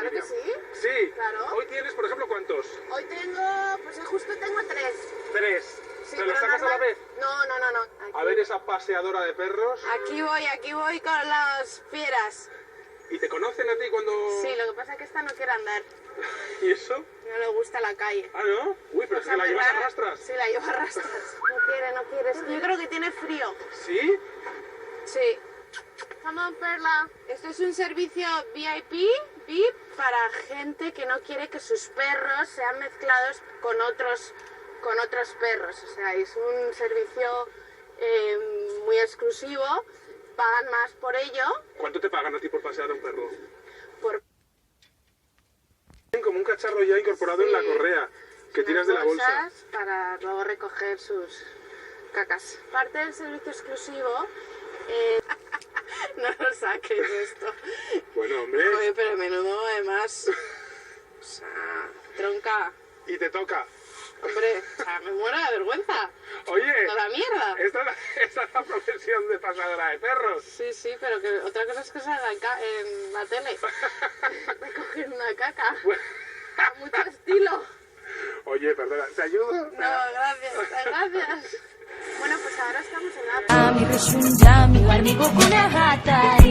Claro que diríamos. sí. Sí. Claro. Hoy tienes, por ejemplo, ¿cuántos? Hoy tengo, pues justo tengo 3. 3. Sí, ¿Te los pero sacas a la vez? No. A ver esa paseadora de perros. Aquí voy con las fieras. ¿Y te conocen a ti cuando...? Sí, lo que pasa es que esta no quiere andar. ¿Y eso? No le gusta la calle. Ah, ¿no? Uy, pero es que la llevas a rastras. Sí, la llevo a rastras. No quiere. Yo creo que tiene frío. ¿Sí? Sí. Come on, Perla. Esto es un servicio VIP para gente que no quiere que sus perros sean mezclados con otros perros. O sea, es un servicio muy exclusivo. Pagan más por ello. ¿Cuánto te pagan a ti por pasear a un perro? Por Como un cacharro ya incorporado en la correa que tiras de la bolsa. bolsas para luego recoger sus cacas. Parte del servicio exclusivo... No lo saques esto. Bueno, hombre. Joder, pero menudo además. O sea, tronca. Y te toca. Hombre, o sea, me muero de vergüenza. Oye, Toda mierda. esta es la profesión de pasadora de perros. Sí, pero que otra cosa es que salga en la tele. Recoger una caca. A mucho estilo. Oye, perdona, ¿te ayudo? No, gracias. Bueno, pues ahora estamos en la... Ami rishunjami warmi gukuna hatai